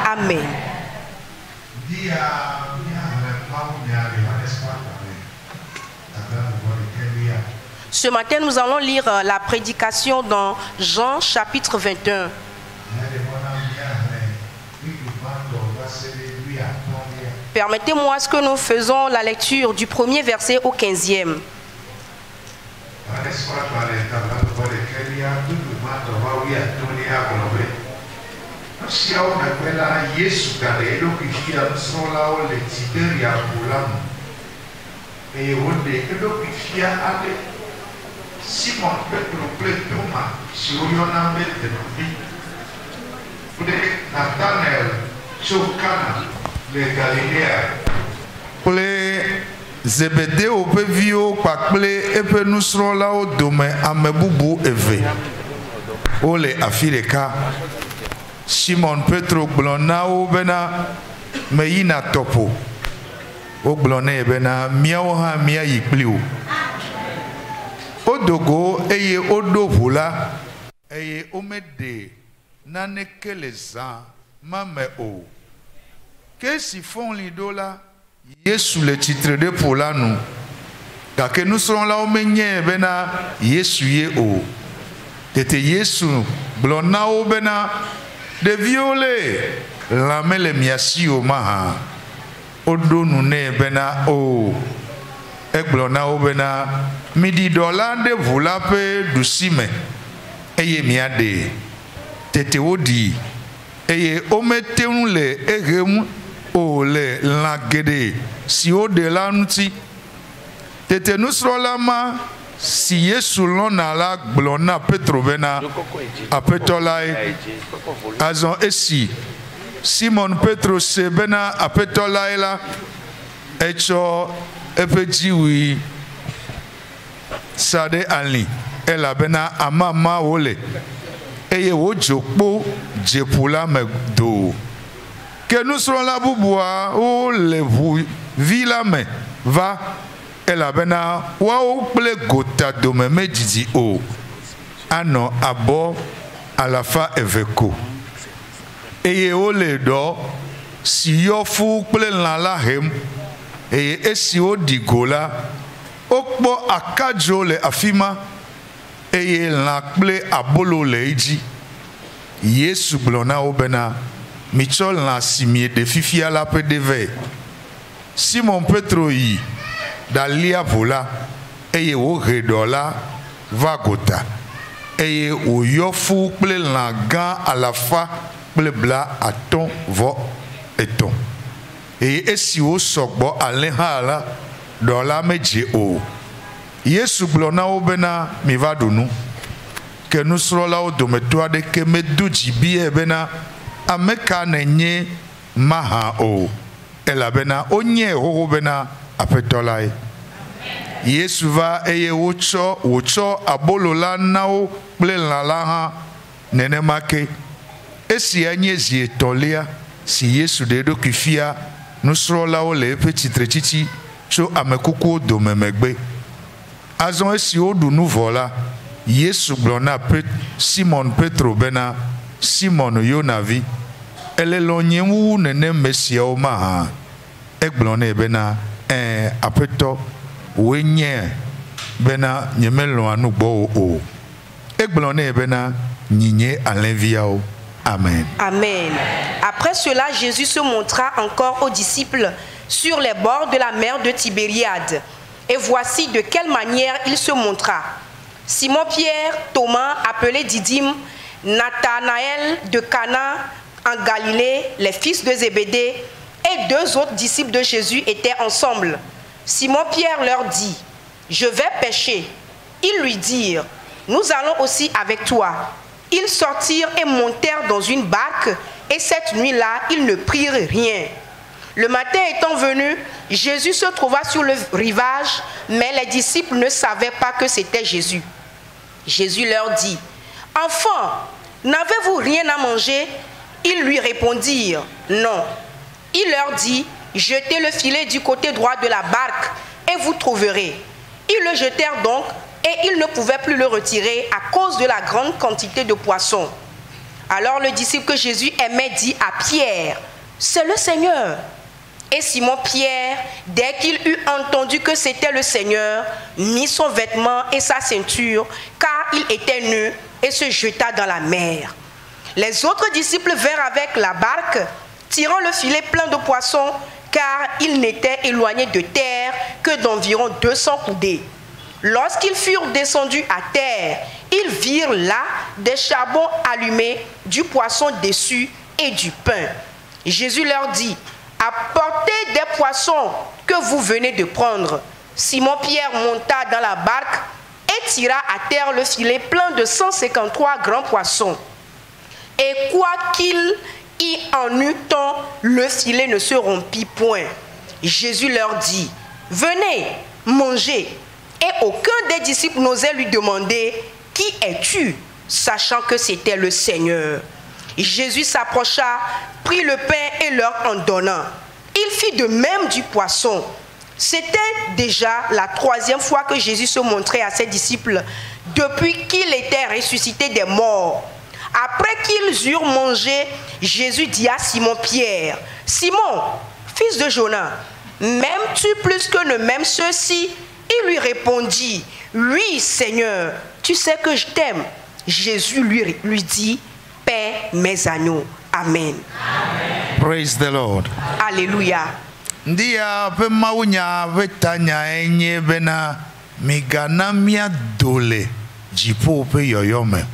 Amen. Ce matin, nous allons lire la prédication dans Jean chapitre 21. Permettez-moi que nous faisons la lecture du premier verset au 15e. Simon Petro Thomas, Nathanael, Chokana, les Galiléens. Zebede o pe viwo kpakple eƒe nusrɔ̃lawo dome ame bubu eve wole afi ɖeka. Simon Petro gblɔ na wo bena meyina tɔƒo. Wogblɔ nɛ bena míawo hã míayi kpli wo. Wodogo eye woɖo ʋu la eye womeɖe naneke le zã ma me o. Ke si fɔ̃li ɖo la, Yesu le tsitre ɖe ƒo la nu, gake nusrɔ̃lawo menyae bena Yesu ye o. Tete Yesu gblɔ na wo bena ɖeviwo le lã mele mia si o mahã. Woɖo nu nɛ bena o. Egblɔ na wo bena miɖi ɖɔ la ɖe ʋu la ƒe ɖusime eye miaɖe. Tete woɖi eye womete ŋu le ehem o le lã geɖe siwo ɖe la ŋuti. Tete nusrɔ̃la ma si Yesu lɔ̃na la gblɔ na Petro bena Aƒetɔ lae. Azɔ esi Simon Petro se bena Aƒetɔ lae la, etsɔ eƒe dziwui sa ɖe ali elabena amama wole eye wodzo kpo dze ƒu la me do. Ke nusrɔ̃la bubuawo le ʋu vi la me va elabena woawo kple gota dome medidi o. Anɔ abɔ 200 ko. Eye wole ɖɔ si yɔ fu kple lã la hem. Eye esi woɖi go la, wokpɔ akadzo le afi ma eye lã kple abolo le edzi. Yesu gblɔ na wo bena mitsɔ lã si mieɖe fifia la ƒe ɖe vɛ. Simon Petro yi ɖalia ʋu la eye wohe ɖɔ la va gota eye wòyɔ fu kple lã gã 253. Eye esi wosɔgbɔ ale hã la, ɖɔ la medze o. Yesu gblɔ na wo bena miva ɖu nu. Ke nusrɔ̃lawo dometɔ aɖeke medo dzi biae bena ame ka nenye mahã o, elabena wonyae xoxo bena Aƒetɔ lae. Yesu va eye wòtsɔ abolo la na wo kple lã la hã nenema ke. Esia nye zi etɔ̃lia si Yesu ɖe eɖokui fia nusrɔ̃lawo le eƒe tsitretsitsi tso ame kukuwo dome megbe. Azɔ esi woɖu nu vɔ la, Yesu gblɔ na Simon Petro bena Simon Yonavi, ele lɔ̃ nye wu neneme siawo mahã. Egblɔ nɛ bena Aƒetɔ, woe nye bena nyemelɔ̃a nu gbɔ o. Egblɔ nɛ bena nyinye alẽviawo. Amen. Amen. Après cela, Jésus se montra encore aux disciples sur les bords de la mer de Tibériade. Et voici de quelle manière il se montra. Simon-Pierre, Thomas, appelé Didyme, Nathanaël de Cana en Galilée, les fils de Zébédée, et 2 autres disciples de Jésus étaient ensemble. Simon-Pierre leur dit, « Je vais pêcher. » Ils lui dirent, « Nous allons aussi avec toi. » Ils sortirent et montèrent dans une barque, et cette nuit-là, ils ne prirent rien. Le matin étant venu, Jésus se trouva sur le rivage, mais les disciples ne savaient pas que c'était Jésus. Jésus leur dit, « Enfants, n'avez-vous rien à manger? Ils lui répondirent, non. Il leur dit, jetez le filet du côté droit de la barque et vous trouverez. Ils le jetèrent donc et ils ne pouvaient plus le retirer à cause de la grande quantité de poissons. Alors le disciple que Jésus aimait dit à Pierre, c'est le Seigneur. Et Simon-Pierre, dès qu'il eut entendu que c'était le Seigneur, mit son vêtement et sa ceinture, car il était nu, et se jeta dans la mer. Les autres disciples vinrent avec la barque, tirant le filet plein de poissons, car ils n'étaient éloignés de terre que d'environ 200 coudées. Lorsqu'ils furent descendus à terre, ils virent là des charbons allumés, du poisson dessus et du pain. Jésus leur dit, apportez des poissons que vous venez de prendre. Simon-Pierre monta dans la barque et tira à terre le filet plein de 153 grands poissons. Et quoi qu'il y en eût tant, le filet ne se rompit point. Jésus leur dit, venez, mangez. Et aucun des disciples n'osait lui demander, qui es-tu, sachant que c'était le Seigneur. Jésus s'approcha, prit le pain et leur en donnant. Il fit de même du poisson. C'était déjà la 3e fois que Jésus se montrait à ses disciples depuis qu'il était ressuscité des morts. Après qu'ils eurent mangé, Jésus dit à Simon-Pierre, « Simon, fils de Jonas, m'aimes-tu plus que ne m'aiment ceux-ci » Il lui répondit, « Oui, Seigneur, tu sais que je t'aime. » Jésus lui dit, « Paix mes agneaux. » Amen. Praise the Lord. Alléluia. Ndia pe maunya vetanya enye bena migana mia dole jipo pe yoyome.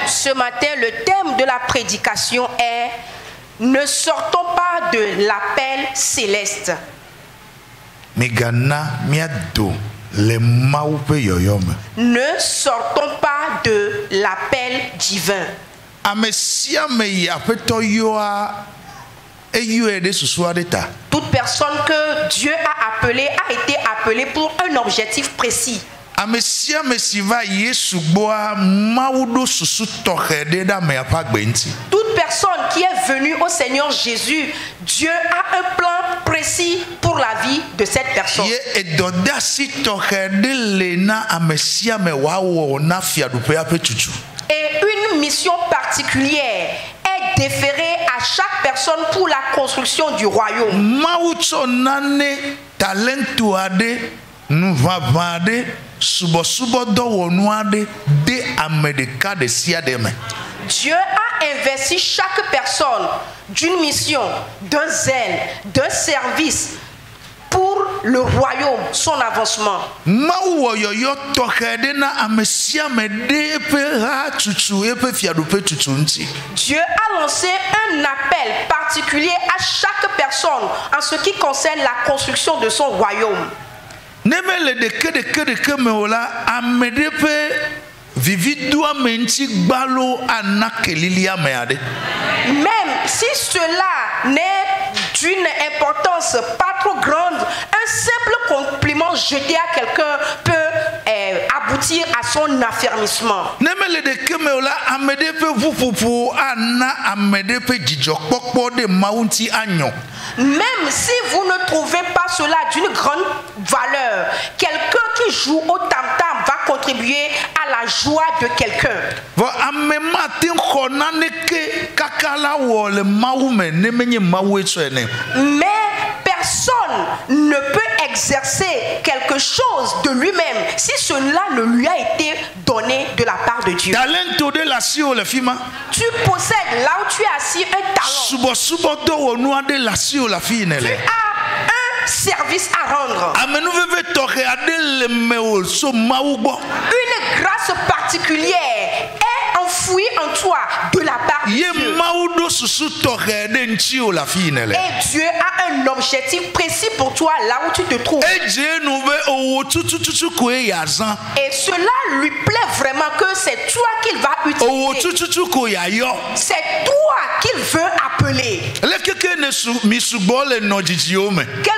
Ce matin, le thème de la prédication est « Ne sortons pas de l'appel céleste ». Migana mia do le mau pe yoyome. Ne sortons pas de l'appel divin. Amesia me yapeto yoa eyuede suswadeta. Toute personne que Dieu a appelée a été appelée pour un objectif précis. Amesia me siva Yesu boa maudo susu tohede da me apagbenti. Toute personne qui est venue au Seigneur Jésus, Dieu a un plan précis pour la vie de cette personne. Ye edodasi tohede lena amesia me wawo na fiadupe apetutu. Et une mission particulière est déférée à chaque personne pour la construction du royaume. Maucho nane talentu ade nuvavade subo do wonuade de amedeka de siademe. Dieu a investi chaque personne d'une mission, d'un zèle, d'un service pour le royaume, son avancement. Dieu a lancé un appel particulier à chaque personne en ce qui concerne la construction de son royaume. Même si cela n'est d'une importance pas trop grande, un simple compliment jeté à quelqu'un peut aboutir à son affermissement. Même si vous ne trouvez pas cela d'une grande valeur, quelqu'un qui joue au tam-tam va contribuer à la joie de quelqu'un. Mais personne ne peut exercer quelque chose de lui-même si cela ne lui a été donné de la part de Dieu. Tu possèdes là où tu es assis un talent. Tu as un service à rendre. Une grâce particulière est enfouie en toi de la part de Dieu. Et Dieu a un objectif précis pour toi là où tu te trouves. Et cela lui plaît vraiment que c'est toi qu'il va utiliser. C'est toi qu'il veut appeler. Quel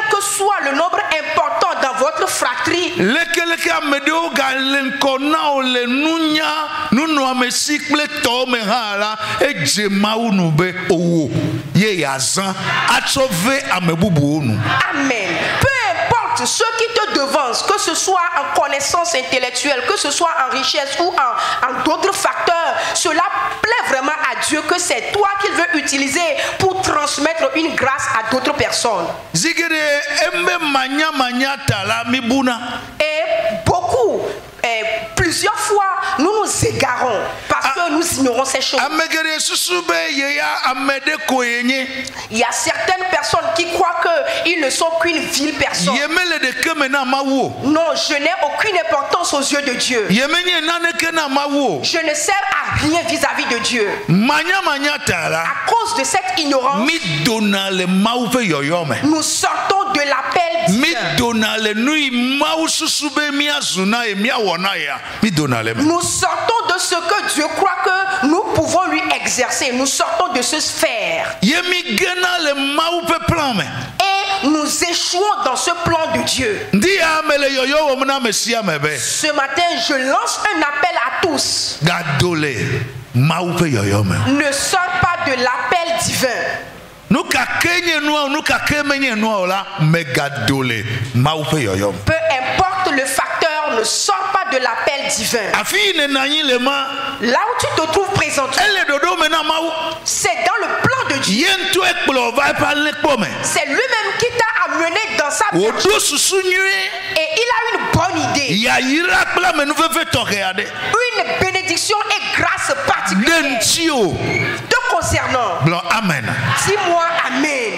que soit le nombre important dans votre notre fratrie. Lekeleke amedewo galenko na ole nunya nunu amesi kple to me ha la eje mawu nu be owo ye yazan atsove amebubu nu. Amen. Peu importe ceux qui te devancent, que ce soit en connaissance intellectuelle, que ce soit en richesse ou en d'autres facteurs, cela plaît vraiment à Dieu que c'est toi qu'il veut utiliser pour transmettre une grâce à d'autres personnes. Zigede embe manya tala mibuna. Et beaucoup, plusieurs fois, nous nous égarons parce que nous ignorons ces choses. Il y a certaines personnes qui croient qu'ils ne sont qu'une vile personne. Non, je n'ai aucune importance aux yeux de Dieu. Je ne sers à rien vis-à-vis de Dieu. À cause de cette ignorance, nous sortons de l'appel divin. Nous sortons de ce que Dieu croit que nous pouvons lui exercer. Nous sortons de ce sphère. Et nous échouons dans ce plan de Dieu. Ce matin, je lance un appel à tous. Ne sors pas de l'appel divin. Peu importe le facteur, ne sors pas de l'appel divin. Là où tu te trouves présentement, c'est dans le plan de Dieu. C'est lui-même qui t'a amené dans sa bergerie. Et il a une bonne idée. Une bénédiction et grâce particulière te concernant. Amen. Dis-moi Amen.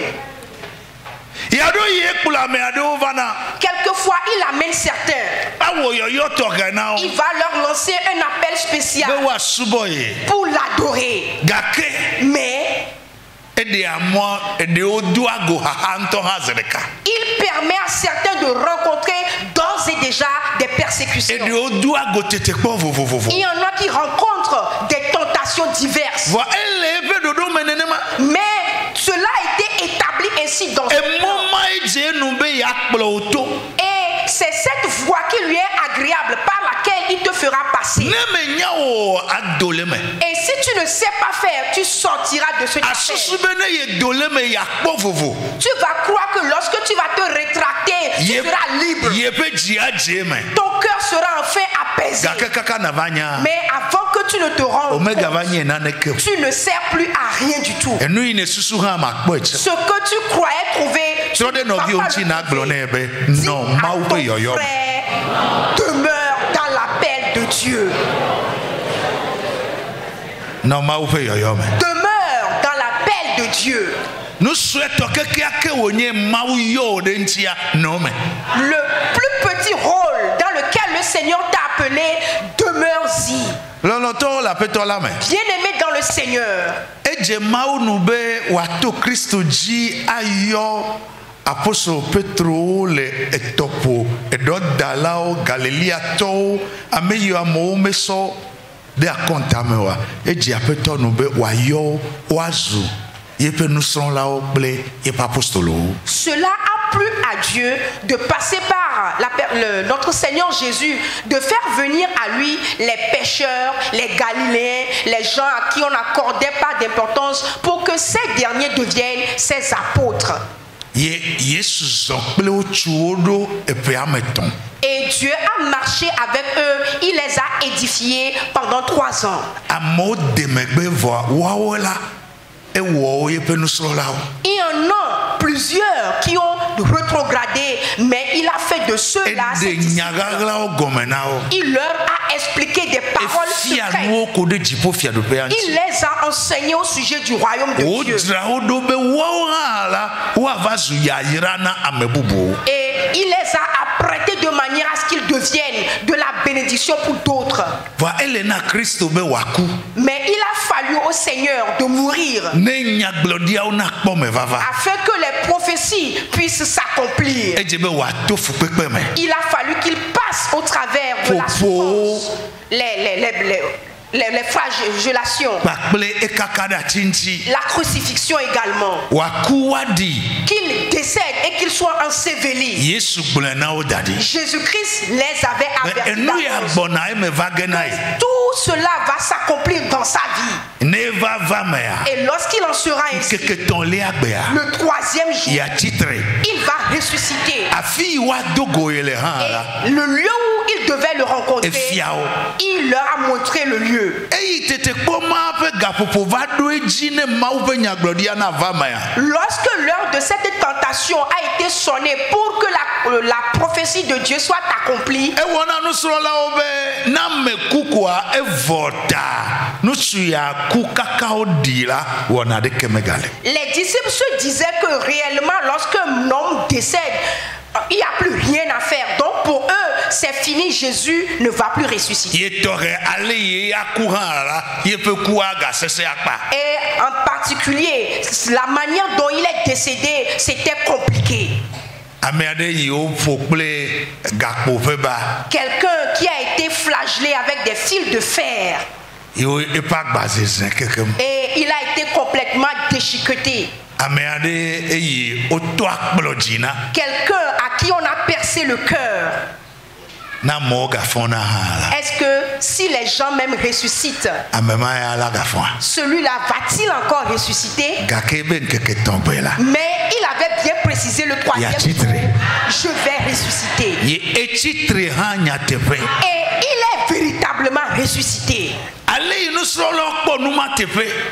Quelquefois, il amène certains. Il va leur lancer un appel spécial pour l'adorer. Mais il permet à certains de rencontrer d'ores et déjà des persécutions. Il y en a qui rencontrent des tentations diverses. Mais cela a été établi ainsi dans ce monde. Et c'est cette voie qui lui est agréable, par laquelle il te fera passer. Et si tu ne sais pas faire, tu sortiras de ce appel. Tu vas croire que lorsque tu vas te rétracter, tu seras libre. Ton cœur sera enfin apaisé. Mais avant que tu ne te rendes compte, tu ne sers plus à rien du tout. Ce que tu croyais trouver, tu ne vas pas le trouver. Dis à ton frère, demeure dans l'appel de Dieu. Demeure dans l'appel de Dieu. Le plus petit rôle dans lequel le Seigneur t'a appelé, demeure-y. Bien-aimé dans le Seigneur. Apôtre Petro le etopo edo dalao Galileatɔ ameyo amewo meso de akontamewa eji apeto no be wayo wazu yepe nusrɔ̃lawo kple yepe apostolowo. Cela a plu à Dieu de passer par notre Seigneur Jésus, de faire venir à lui les pécheurs, les Galiléens, les gens à qui on n'accordait pas d'importance, pour que ces derniers deviennent ses apôtres. Et Dieu a marché avec eux, il les a édifiés pendant 3 ans. Il y en a plusieurs qui ont rétrogradé, mais il a fait de ceux-là ses disciples. Il leur a expliqué des paroles secrètes. Il les a enseignés au sujet du royaume de Dieu. Et il les a apprêtés de manière à ce qu'ils deviennent de la bénédiction pour d'autres. Mais il a fallu au Seigneur de mourir afin que les prophéties puissent s'accomplir. Il a fallu qu'il passe au travers de la souffrance, les flagellations, la crucifixion également, qu'il décède et qu'il soit enseveli. Jésus-Christ les avait avertis d'avance. Tout cela va s'accomplir dans sa vie. Et lorsqu'il en sera ainsi, le troisième jour, il va ressusciter. Et le lieu où il devait le rencontrer, il leur a montré le lieu. Lorsque l'heure de cette tentation a été sonnée pour que la prophétie de Dieu soit accomplie, les disciples se disaient que réellement lorsqu'un homme décède, il n'y a plus rien à faire. Donc pour eux, c'est fini, Jésus ne va plus ressusciter. Et en particulier, la manière dont il est décédé, c'était compliqué. Quelqu'un qui a été flagellé avec des fils de fer. Et il a été complètement déchiqueté. Quelqu'un à qui on a percé le cœur. Est-ce que si les gens même ressuscitent, celui-là va-t-il encore ressusciter? Mais il avait bien précisé le troisième jour, je vais ressusciter. Et il est véritablement ressuscité.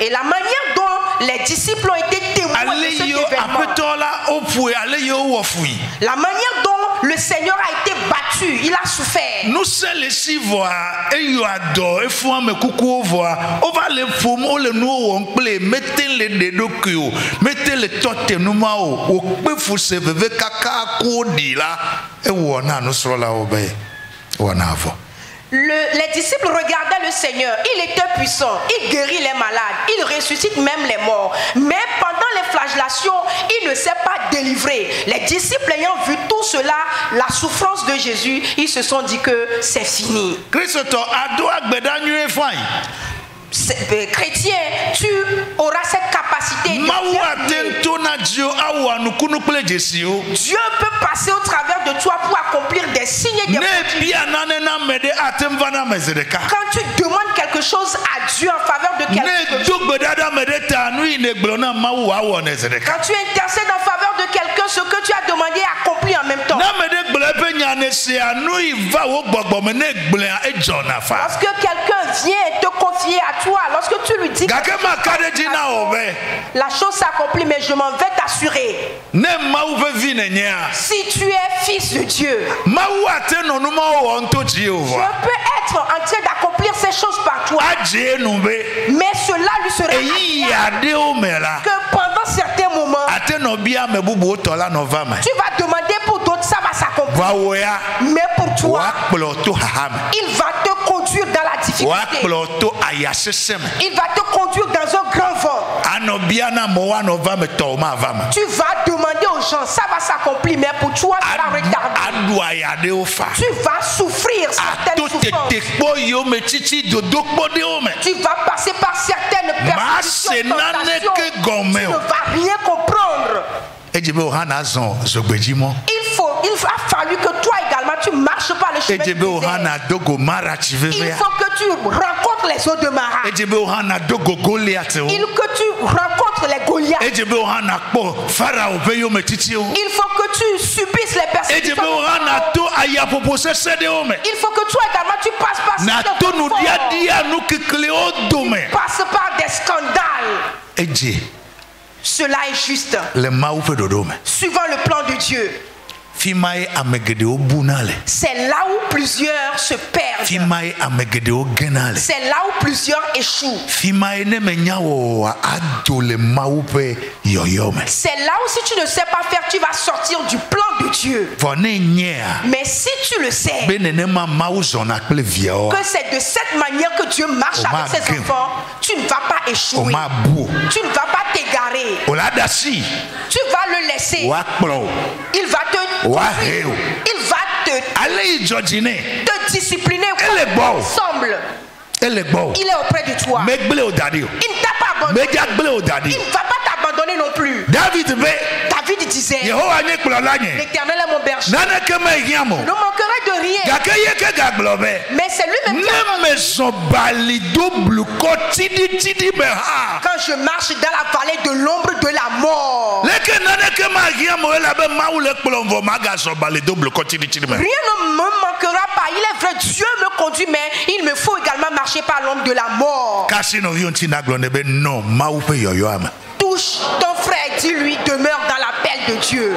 Et la manière dont les disciples ont été témoins de cet événement, la manière dont le Seigneur a été battu, il a souffert. Les disciples regardaient le Seigneur, il était puissant, il guérit les malades, il ressuscite même les morts. Mais pendant les flagellations, il ne s'est pas délivré. Les disciples ayant vu tout cela, la souffrance de Jésus, ils se sont dit que c'est fini. Chrétien, tu auras cette capacité de Dieu peut passer au travers de toi pour accomplir des signes et des prodiges. Quand tu demandes quelque chose à Dieu en faveur de quelqu'un, quand tu intercèdes en faveur de quelqu'un, ce que tu as demandé est accompli en même temps. Lorsque quelqu'un vient te confier à toi, lorsque tu lui dis que la chose s'accomplit, mais je m'en vais t'assurer, si tu es fils de Dieu, je peux être en train d'accomplir ces choses par toi, mais cela lui serait que pendant certains moments, tu vas demander pour d'autres, ça va s'accomplir, mais pour toi, il va te conduire dans la difficulté, il va te conduire dans un grand vent. Tu vas demander aux gens, ça va s'accomplir, mais pour toi, ça va retarder. Tu vas souffrir certaines souffrances. Tu vas passer par certaines persécutions, tentations. Tu ne vas rien comprendre. Il a fallu que toi également tu marches par le chemin du désert. Il faut que tu rencontres les eaux de Mara. Il faut que tu rencontres les Goliaths. Il faut que tu subisses les persécutions. Il faut que toi également tu passes par certains tu passes par des scandales. Cela est juste. Suivant le plan de Dieu. C'est là où plusieurs se perdent. C'est là où plusieurs échouent. C'est là où si tu ne sais pas faire, tu vas sortir du plan de Dieu. Mais si tu le sais, que c'est de cette manière que Dieu marche avec ses enfants, tu ne vas pas échouer. Tu ne vas pas t'égarer. Tu vas le laisser. Il va te conduire. Il va te discipliner ensemble. Il est auprès de toi. Il ne t'a pas abandonné. Il ne va pas t'abandonner non plus. David disait, l'Éternel est mon berger. Je ne manquerai de rien. Mais c'est lui-même qui quand je marche dans la vallée de l'ombre de la mort. Rien ne me manquera pas. Il est vrai, Dieu me conduit, mais il me faut également marcher par l'ombre de la mort. Touche ton frère, dis-lui, demeure dans l'appel de Dieu.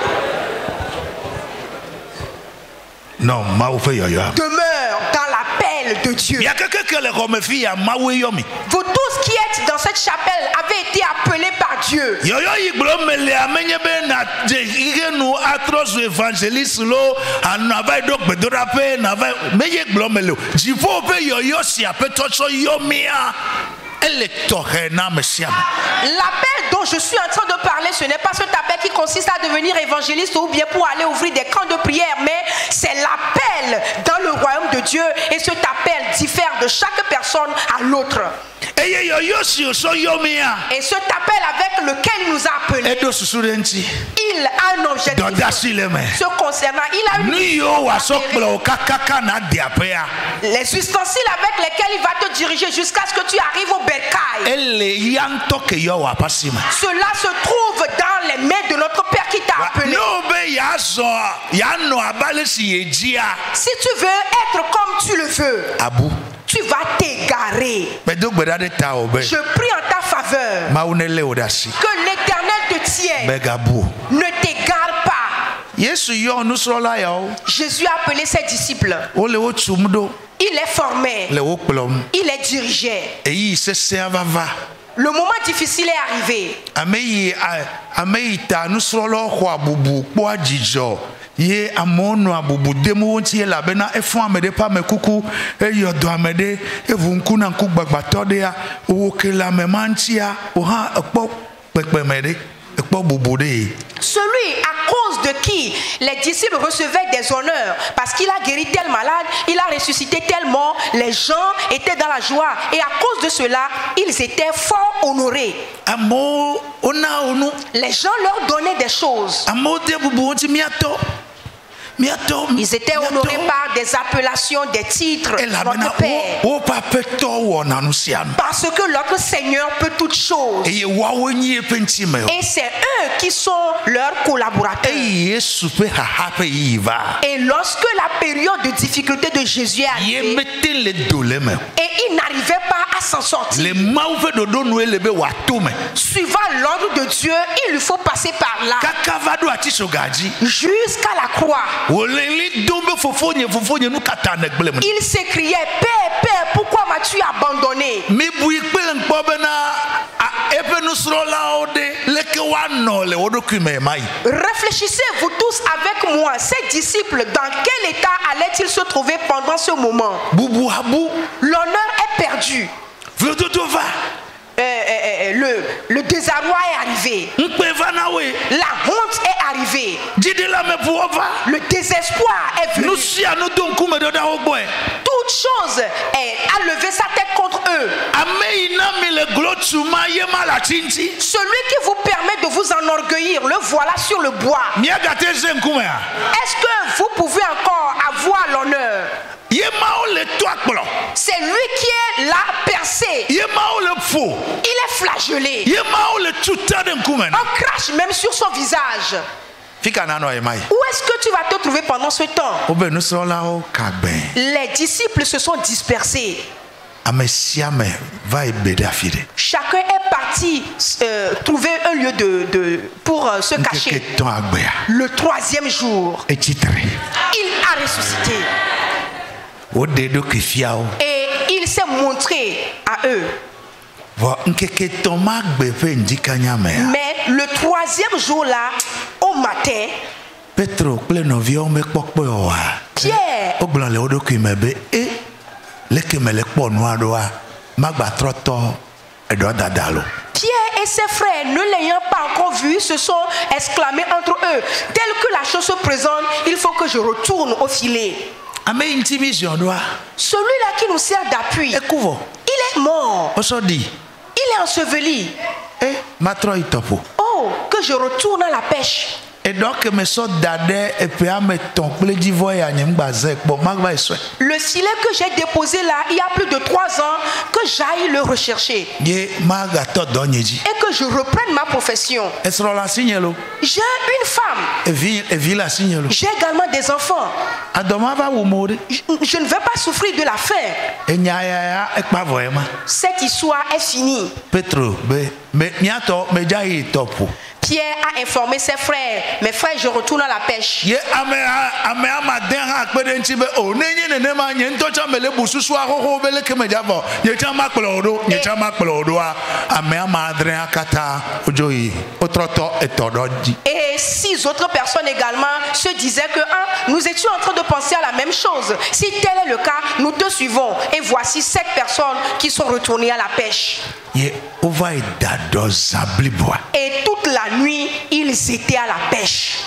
Non, demeure dans l'appel de Dieu. Vous tous qui êtes dans cette chapelle avez été appelés par Dieu. L'appel dont je suis en train de parler, ce n'est pas cet appel qui consiste à devenir évangéliste ou bien pour aller ouvrir des camps de prière, mais c'est l'appel dans le royaume de Dieu, et cet appel diffère de chaque personne à l'autre. Et cet appel avec lequel il nous a appelés, il a un objectif. Ce concernant, il a une les ustensiles avec lesquels il va te diriger jusqu'à ce que tu arrives au bercail. Cela se trouve dans les mains de notre Père qui t'a appelé. Si tu veux être comme tu le veux, tu vas t'égarer. Je prie en ta faveur que l'Éternel te tienne. Ne t'égare pas. Jésus a appelé ses disciples. Il les formait. Il les dirigeait. Le moment difficile est arrivé. Ye amono abubudemu wonti ye labena efun amede pa mekuku eyodo amede evunku na nku gbagbatode ya owokela memantia oha ekpo pepemede ekpo bubude. Celui à cause de qui les disciples recevaient des honneurs, parce qu'il a guéri tel malade, il a ressuscité tel mort, les gens étaient dans la joie, et à cause de cela, ils étaient fort honorés. Les gens leur donnaient des choses. Ils étaient honorés par des appellations, des titres, notre Père. Parce que notre Seigneur peut toutes choses. Et c'est eux qui sont leurs collaborateurs. Et lorsque la période de difficulté de Jésus est arrivée, et il n'arrivait pas à s'en sortir, suivant l'ordre de Dieu, il lui faut passer par là jusqu'à la croix. Il s'écriait, Père, Père, pourquoi m'as-tu abandonné? Réfléchissez vous tous avec moi, ces disciples, dans quel état allaient-ils se trouver pendant ce moment? L'honneur est perdu. Le désarroi est arrivé. La honte est arrivée. Le désespoir est venu. Toute chose a levé sa tête contre eux. Celui qui vous permet de vous enorgueillir, le voilà sur le bois. Est-ce que vous pouvez encore avoir l'honneur? C'est lui qui est là percé. Il est flagellé. On crache même sur son visage. Où est-ce que tu vas te trouver pendant ce temps? Les disciples se sont dispersés. Chacun est parti trouver un lieu pour se cacher. Le troisième jour, il a ressuscité. Et il s'est montré à eux. Mais le troisième jour là, au matin, Pierre et ses frères, ne l'ayant pas encore vu, se sont exclamés entre eux, tel que la chose se présente, il faut que je retourne au filet. Celui-là qui nous sert d'appui, est mort. Osodi. Il est enseveli. Matro itopo. Oh, que je retourne à la pêche. Et donc, me so dade et puis à me ton ple divoye à nyembaze. Bon, magba eswe. Le filet que j'ai déposé là, il y a plus de 3 ans, que j'aille le rechercher. Ye maga to donyeji. Et que je reprenne ma profession. Esro la signelo. J'ai une femme. Evi la signelo. J'ai également des enfants. Adoma va wumori. Je ne vais pas souffrir de la faim. Enyaya ekpa voyema. Cette histoire est finie. Petro, me miato me jayi topo. Pierre a informé ses frères. Mes frères, je retourne à la pêche. Ye ame amaden ha kpede nti be o nenye nene ma nye ntocha mele bususu ahoho bele keme javo. Nye chama kplodo a ame amadren akata ojoyi. Otroto etodoji. Et 6 autres personnes également se disaient que nous étions en train de penser à la même chose. Si tel est le cas, nous te suivons. Et voici 7 personnes qui sont retournées à la pêche. Ye ova idado zabliboa. Et toute la nuit, ils étaient à la pêche.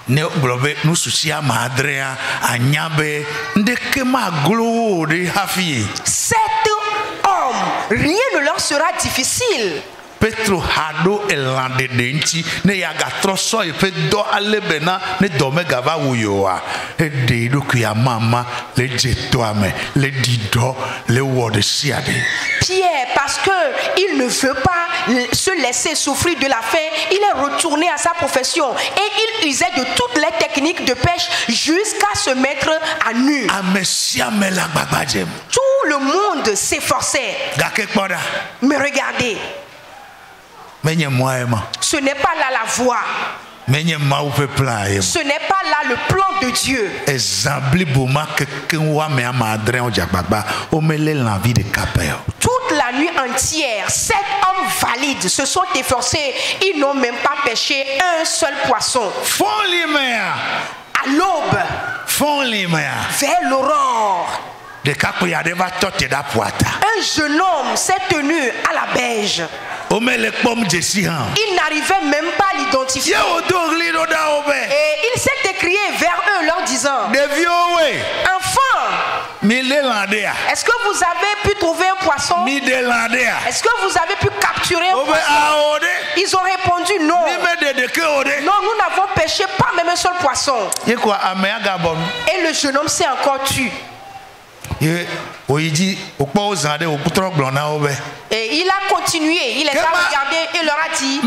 Ne globe nous souci amadrea anyabe ndeke maglo de hafi. 7 hommes, rien ne leur sera difficile. Petro hado elande denti ne yaga troso e pe do alebena ne dome gava wuyoa e de do kuya mama le jeto ame le dido le word siade. Pierre, parce que il ne veut pas se laisser souffrir de la faim, il est retourné à sa profession et il usait de toutes les techniques de pêche jusqu'à se mettre à nu. Tout le monde s'efforçait. Mais regardez, ce n'est pas là la voie. Ce n'est pas là le plan de Dieu. Toute la nuit entière, 7 hommes valides se sont efforcés. Ils n'ont même pas pêché un seul poisson. À l'aube, vers l'aurore, un jeune homme s'est tenu à la berge. Il n'arrivait même pas à l'identifier. Et il s'est écrié vers eux leur disant: enfants, est-ce que vous avez pu trouver un poisson? Est-ce que vous avez pu capturer un poisson? Ils ont répondu non. Non, nous n'avons pêché pas même un seul poisson. Et le jeune homme s'est encore tué. Et il a continué, il les a regardés et leur a dit: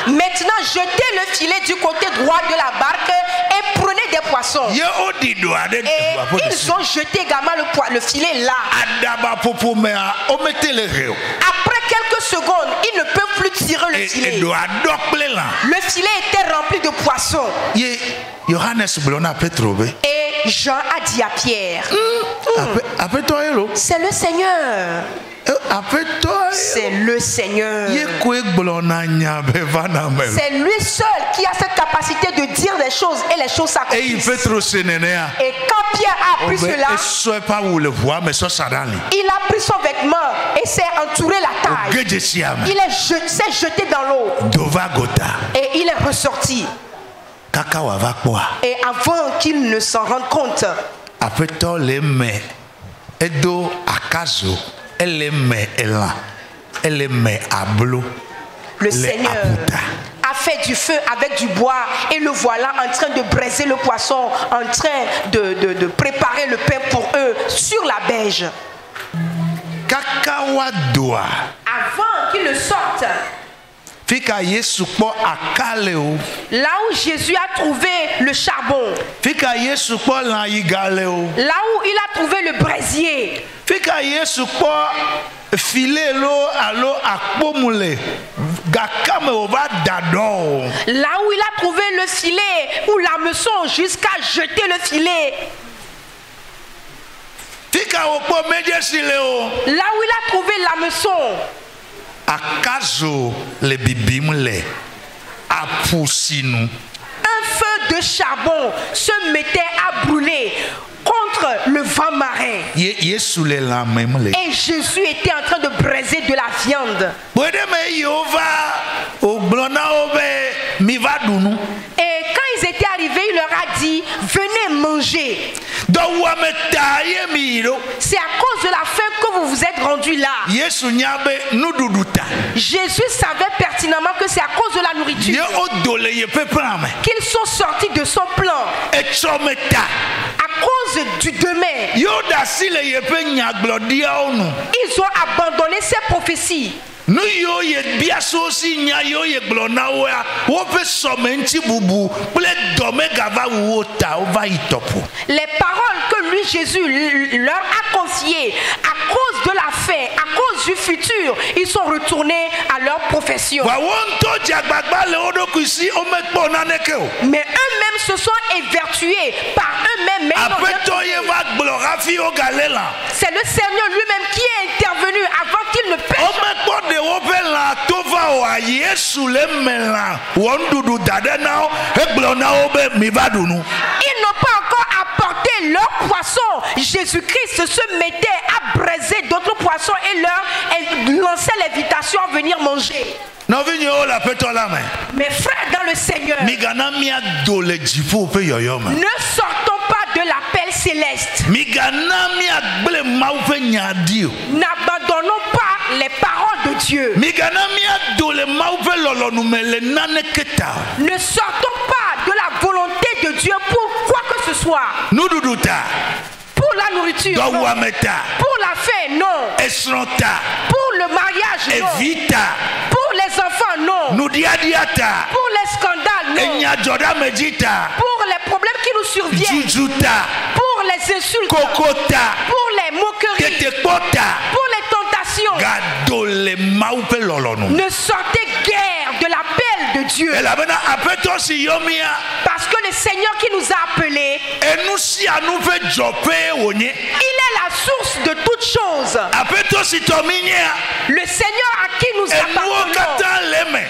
maintenant jetez le filet du côté droit de la barque et prenez des poissons. Et ils ont jeté également le filet là. Après quelques secondes, ils ne peuvent plus tirer le filet. Le filet était rempli de poissons. Et Jean a dit à Pierre: c'est le Seigneur. C'est le Seigneur. C'est lui seul qui a cette capacité de dire des choses et les choses s'accomplissent. Et quand Pierre a appris cela, il a pris son vêtement et s'est entouré la taille. Il s'est jeté dans l'eau. Et il est ressorti. Et avant qu'il ne s'en rende compte, le Seigneur a fait du feu avec du bois et le voilà en train de braiser le poisson, en train de préparer le pain pour eux sur la berge. Avant qu'ils ne sortent, là où Jésus a trouvé le charbon, là où il a trouvé le braisier, là où il a trouvé le filet ou l'hameçon jusqu'à jeter le filet, là où il a trouvé l'hameçon, un feu de charbon se mettait à brûler contre le vent marin. Et Jésus était en train de braiser de la viande. Et quand ils étaient arrivés, il leur a dit: venez manger. C'est suis là. Yesu nyabe nududuta. Jésus savait pertinemment que c'est à cause de la nourriture Ye odole ye peprame. qu'ils sont sortis de son plan. Echometa. À cause du demain, Yoda sile ye pe nyaglodia onu. ils ont abandonné ces prophéties. Nu yo ye biaso si nya yo ye glona wa wo pe somenti bubu ple dome gava wo ta ova itopo. Les paroles que lui, Jésus, leur a confiées à cause de la fin, à cause du futur, ils sont retournés à leur profession. Wa wonto jagbagba le odokusi o me po naneke o. Mais eux-mêmes se sont évertués par eux-mêmes. Mais ils n'ont rien Apeto trouvé. ye va glora fi o galela. C'est le Seigneur lui-même qui est intervenu avant qu'il ne O pêche. me po de wo pe la tova o a Yesu le mela. Wondudu dade na o e glona o be mi va dunu. Ils n'ont pas encore apporté leur poisson. Jésus-Christ se mettait à braiser d'autres poissons et leur lançait l'invitation à venir manger. No vinyo o la peto la me. Mes frères dans le Seigneur, Migana mia dole jifu pe yoyoma. ne sortons pas de l'appel céleste. Migana mia ble mau pe nyadio. N'abandonnons pas les paroles de Dieu. Migana mia dole mau pe lolonu mele nane keta. Ne sortons pas de la volonté de Dieu pour quoi que ce soit. Nududuta. Pour la nourriture, non. Dowameta. Pour la faim, non. Esronta. Pour le mariage, non. Evita. Pour les enfants, non. Nudiadiata. Pour les scandales, non. Enya joda medita. Pour les problèmes qui nous surviennent. Jujuta. Pour les insultes. Kokota. Pour les moqueries. Ketekota. Pour les tentations. Gadole mau pe lolonu. Ne sortez guère de l'appel de Dieu. Ela bena apeto si yomia. Parce que le Seigneur qui nous a appelés, Enusi anu pe jope wonye. il est la source de toutes choses. Apeto si tominya. Le Seigneur à qui nous Enuo appartenons, kata leme.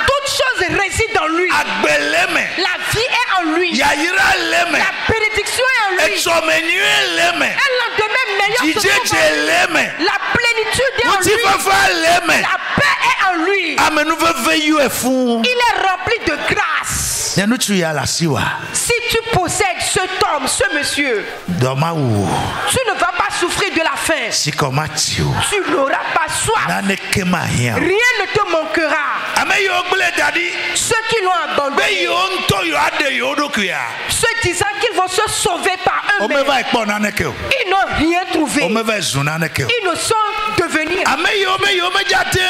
toutes choses résident en lui. Agbeleme. La vie est en lui. Yayira leme. La bénédiction est en lui. Etsomenue leme. Un lendemain meilleur se trouve Jijeje en lui. leme. La plénitude est en lui. Utifafa leme. La paix est en lui. Amenuve yu efun. Il est rempli de grâce. Nenutu ya la siwa. Si tu possèdes cet homme, ce monsieur, Doma wu. tu ne vas pas souffrir de la faim. Sikomatio. Tu n'auras pas soif. Nane kema hiya. Rien ne te manquera. Ame yo gbele dadi. Ceux qui l'ont Be abandonné, yo nto yo ade yo dokuya. ceux disant qu'ils vont se sauver par eux-mêmes, Omeva ekpo naneke o. ils n'ont rien trouvé. Omeva ezu naneke o. Ils ne sont devenus. Ame yo me yo me jate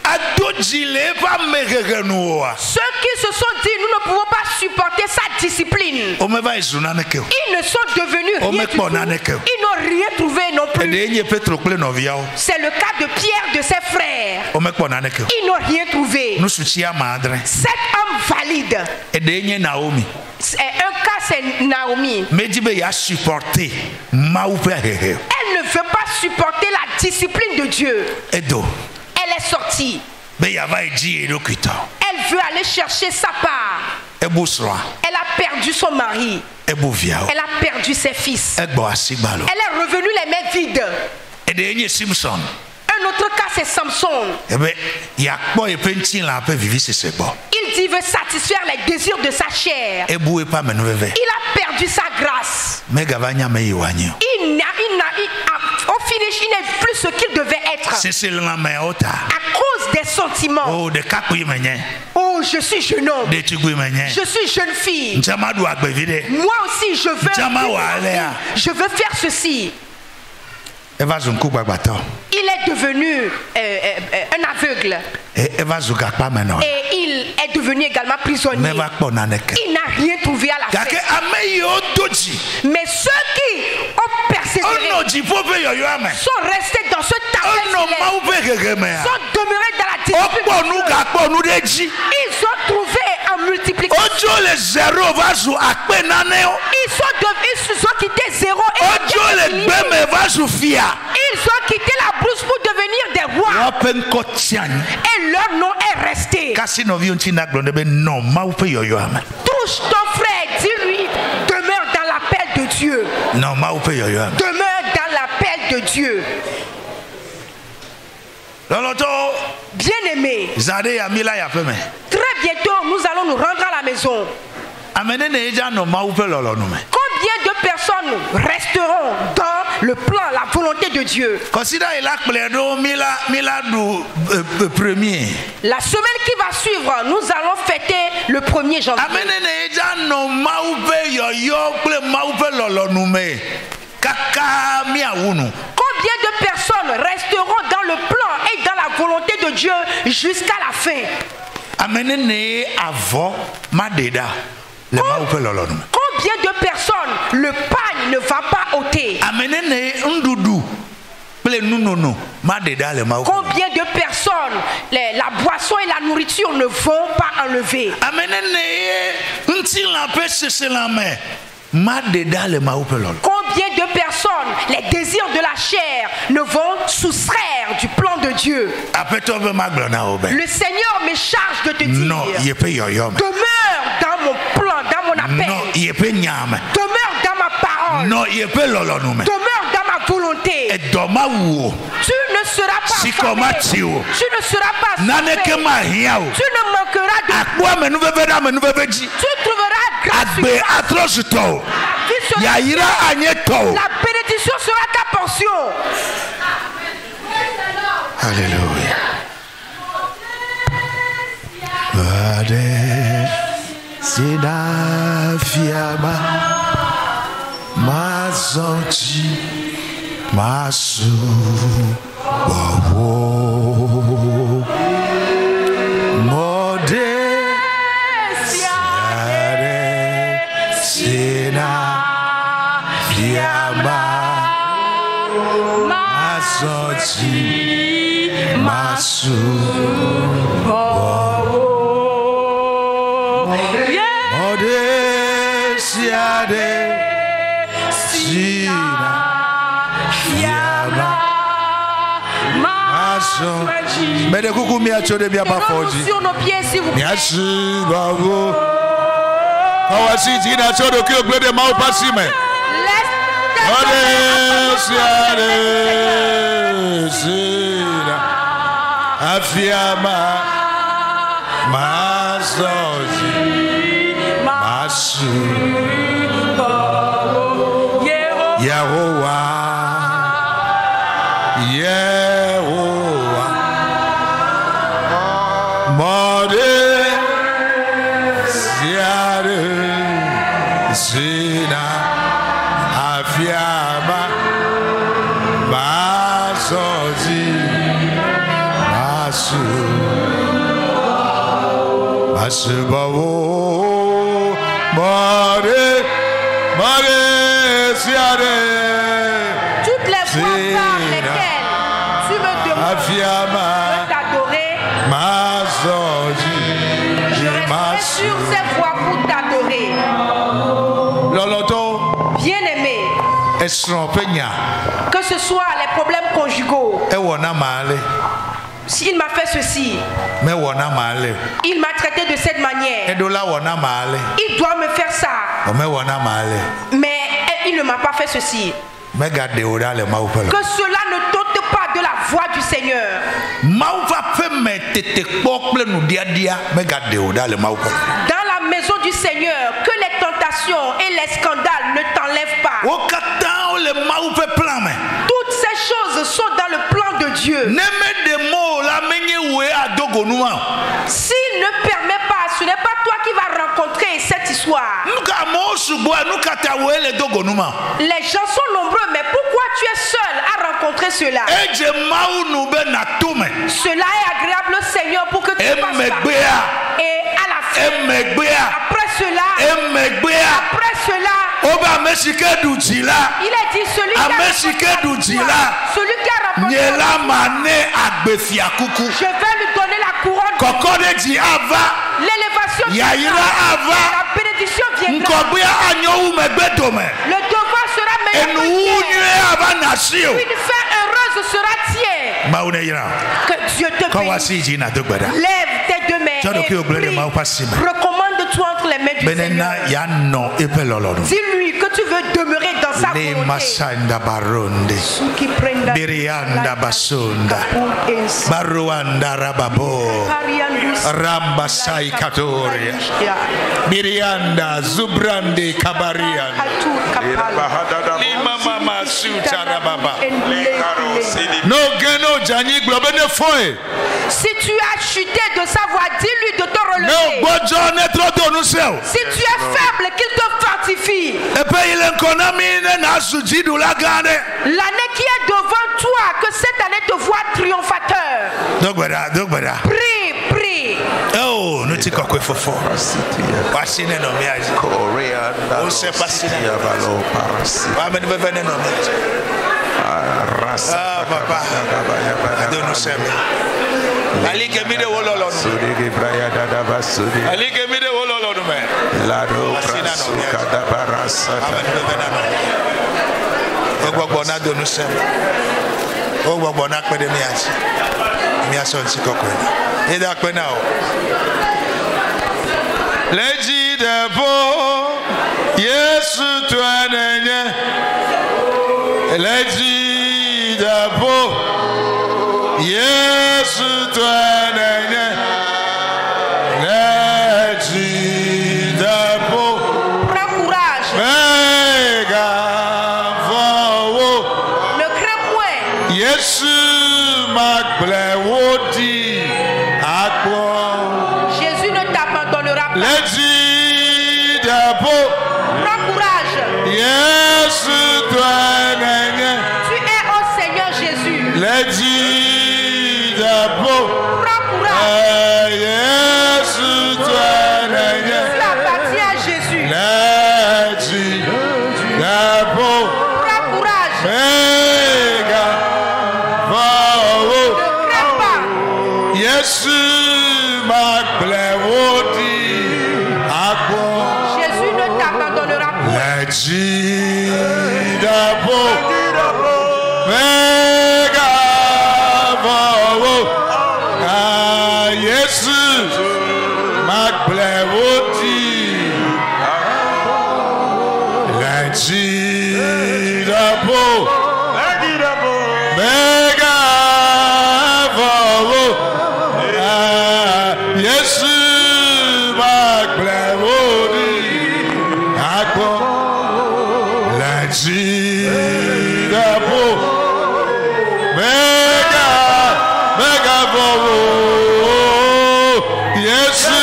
adojile pa megegenu wa. Ceux qui se sont dit, nous ne pouvons pas supporter sa discipline. Omeva ezu naneke o. Ils ne sont devenus rien du tout. Ils n'ont rien trouvé non plus. Ede enye Petro kple novia o. C'est le cas de Pierre, de ses frères. Omekpo naneke o. Ils n'ont rien trouvé. Nusuchi ama adre. Cet homme valide, Ede enye Naomi. un cas c'est Naomi. Mejibe ya supporter mau pe hehe. Elle ne veut pas supporter la discipline de Dieu. Edo. Elle est sortie. Be ya va eji edokito. Elle veut aller chercher sa part. Ebusra. Elle a perdu son mari. Ebuvia o. Elle a perdu ses fils. Egbo asigbalo. Elle est revenue les mains vides. Ede enye Simpson. Un autre cas c'est Samson. Ebe ya kpo epentin la pe vivi sesebo. Il dit veut satisfaire les désirs de sa chair. Ebu epa menuveve. Il a perdu sa grâce. Megavanya me yiwanyo. Au finish, il n'est plus ce qu'il devait être. Sese la me ota. À cause des sentiments. Oh de kakui menye. Oh, je suis jeune homme. De tugui menye. Je suis jeune fille. Njamadu agbevide. Moi aussi, je veux. Jama wa alea. Je veux faire ceci. Eva zunku gbagbato. Il est devenu un aveugle. Eva zugakpa meno. Et il est devenu également prisonnier. Meva kpo naneke. Il n'a rien trouvé à la Gake fin. ame yo doji. Mais ceux qui ont persévéré Ono jipo pe yoyo ame. sont restés dans ce Ono tableau, mau pe gegeme. sont demeurés dans la discipline. Okpo nu gakpo nu deji. Ils ont trouvé en multiplication. Ojo le zero va zu akpe naneo. Ils se sont quittés zéro et Ojo le gbeme va zu fia. ils ont quitté la brousse pour devenir des rois. Open kotian. Et leur nom est resté. Kasi no vi unti na glonde be no mau pe yoyo ame. Touche ton frère, dis-lui, demeure dans l'appel de Dieu. No mau pe yoyo ame. Demeure dans l'appel de Dieu. Loloto Bien-aimé, zade ya mila ya peme. très bientôt nous allons nous rendre à la maison. Amene ne eja no mau pe lolo no me. Combien de personnes resteront dans le plan, la volonté de Dieu. Considère la premier. La semaine qui va suivre, nous allons fêter le 1er janvier. Combien de personnes resteront dans le plan et dans la volonté de Dieu jusqu'à la fin? Combien de personnes le pagne ne va pas ôter? Combien de personnes la boisson et la nourriture ne vont pas enlever? Combien de personnes les désirs de la chair ne vont soustraire du plan de Dieu? Le Seigneur me charge de te dire, demeure dans mon plan, dans mon appel. Demeure dans ma parole. Demeure dans ma volonté. Tu ne seras pas affamé. Tu ne seras pas souffert. Tu ne manqueras de rien. Tu trouveras grâce sur grâce. La bénédiction sera ta portion. Alléluia. Mais de coucou mi a chode bien pas fort. Sur nos pieds s'il vous plaît. Merci bravo. Kawasi tina chode ki o gbe de ma o pasi me. Afiama masoji masu Yehowa Yehowa Mode Siare Sina Afiama masoji masu Masubawo Mare Mare Siare. Toutes les fois par lesquelles tu me demandes de t'adorer, je resterai sur ces voies pour t'adorer. Bien-aimé, que ce soit les problèmes conjugaux, s'il m'a fait ceci, il m'a traité de cette manière, il doit me faire ça, mais il ne m'a pas fait ceci. Que cela ne t'ôte pas de la voix du Seigneur. Dans la maison du Seigneur, que les tentations et les scandales ne t'enlèvent pas. Toutes ces choses sont dans le plan de Dieu. S'il ne permet pas, ce n'est pas toi qui vas rencontrer cette histoire. Les gens sont nombreux, mais pourquoi tu es seul à rencontrer cela? Cela est agréable au Seigneur pour que tu fasses ça. Et à la fin, après cela, il a dit celui qui a remporté, je vais lui donner la couronne. L'élévation viendra, la bénédiction viendra. Le devoir sera meilleur. Une fin heureuse sera tienne. Que Dieu te bénisse. Lève tes deux mains et prie. Recommande-toi entre les mains du Seigneur. Dis-lui que tu veux demeurer dans sa volonté. Birianda basunda Baruanda rababo Rambasai katoria Birianda Zubrande Kabarian Lima mama suti Si tu as chuté de sa voix, dis-lui de te relever. Si tu es faible, qu'il te fortifie. L'année qui est devant toi, que cette année te voit triomphateur. Prie, prie. Oh, nous t'y crois fort. Ah, papa, donne-nous ça. Ali kemide wololo. Ali kemide wololo no me. La do prasuka da barasa. Ogbo na don'nous ça. Ogbo na pede mi ati. Mi aso nti kokko. E da pe na o. Leji debo Yesu to anenye. Leji debo Yesu to anenye. Leji debo. Prends courage. Mega vowo. Ne crains point. Yesu magble wodi akbo. Jésus ne t'abandonnera pas. Leji debo. Prends courage. Yesu to anenye. Tu es au Seigneur Jésus. Leji debo. Prends courage. Yesu to anenye. Tu appartiens à Jésus. Leji debo. Prends courage. Mega vowo. Ne crains pas. Yesu magble wodi akbo. Jésus ne t'abandonnera pas. Leji debo. Mega vowo. Yesu magble wodi. Leji debo. Mega vowo. Yesu magble wodi akbo. Leji debo. Mega vowo. Yesu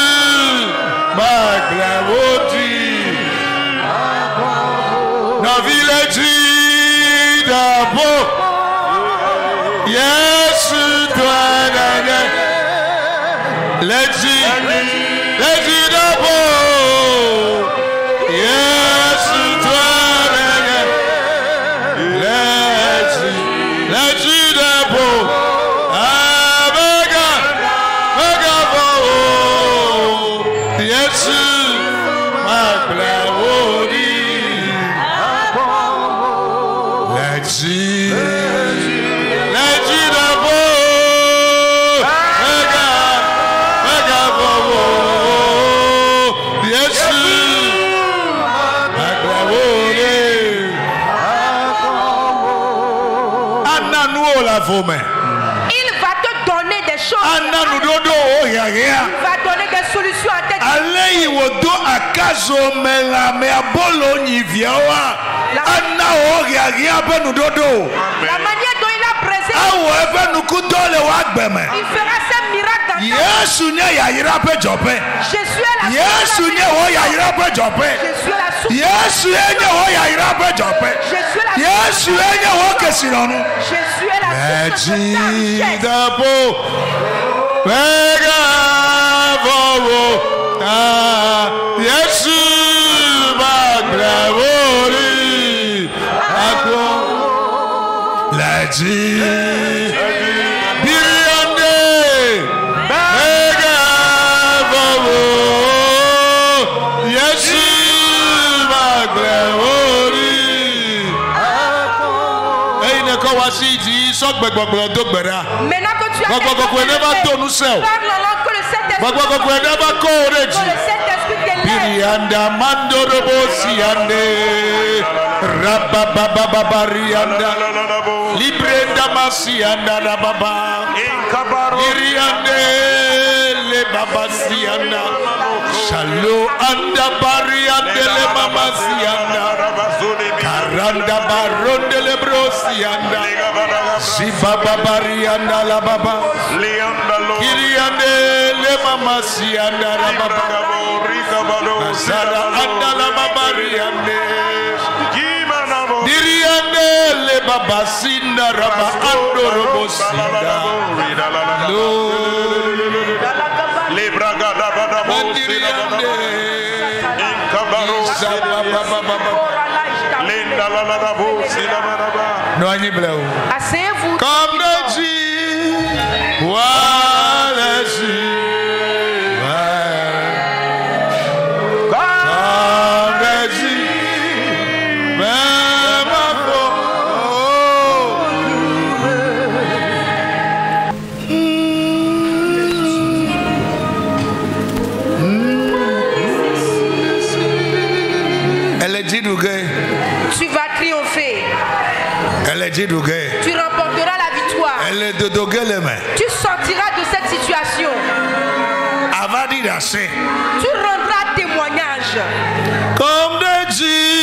magble wodi. Na village debo. Yesu twanane. Leji debo. Yesu twanane. Leji debo. Mega vowo. Yesu magble wodi. Leji debo. Mega vowo. Yesu magble wodi. Ananu la fome. Il va te donner des choses. Ananu dodo o ya. Il va donner des solutions à tes Alei wodo akazo mela me abolo nyiviawa. Anna o ya benu dodo. La manière dont il a présenté. Awo ebe nukudole wa gbeme. Il fera ses miracles dans ta vie. Yesu ne ya yira pe jope. Jésus est la Yesu ne o ya yira pe jope. Jésus est la source. Yesu enye o ya yira pe jope. Jésus est la Yesu enye o kesironu. Jésus est la source de ta Leji richesse. debo. Mega vowo. Yesu magble wodi akbo. Leji biriande. Mega vowo. Yesu magble wodi. Eyi ne ko wa si ti sọgbẹgbọgbọ dogbẹra. Maintenant que tu as Gbogbo ne ba to nu se o. parle en langue que le Saint-Esprit Gbogbo ne ba ko que oreji. le Saint-Esprit te lève. Birianda mandorobo siande. Rababababarianda. Librenda masianda rababa. Biriande le baba sianda. Shalo anda bariande le mama sianda. Randa baronde lebrosianda. Sibaba barianda la baba. Kiriande le mama sianda la baba. Azara anda la baba riande. Diriande le baba sinda raba ando robo sinda. Le braga da baba diriande. Inkabaro baba. Linda la la bo sinda baba. No ani blau. Asseyez-vous. Comme le dit. Voilà tu vas triompher. Tu remporteras la victoire. Tu sortiras de cette situation. Tu rendras témoignage. Comme de Dieu,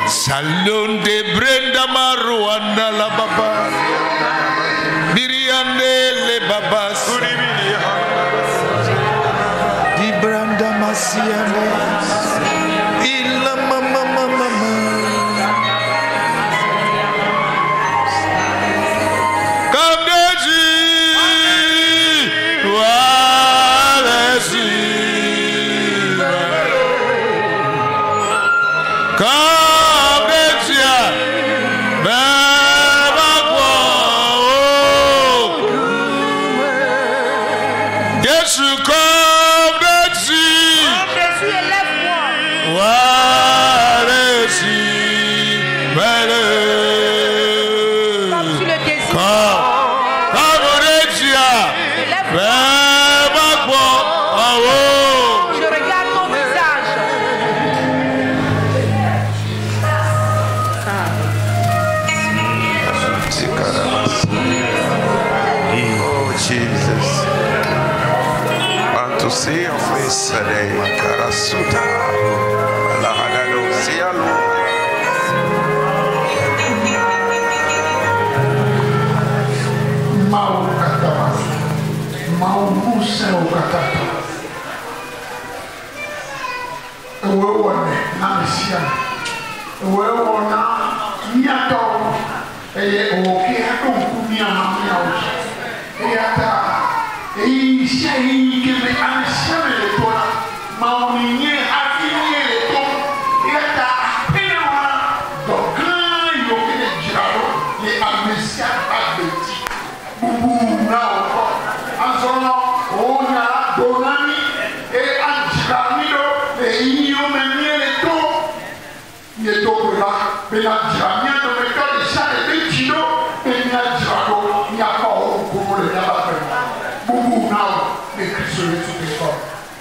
Salon de Brenda Maruanda la baba. Biriande le babas. Di Branda Masiane. Illa mama. Comme de Dieu.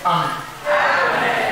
Amen.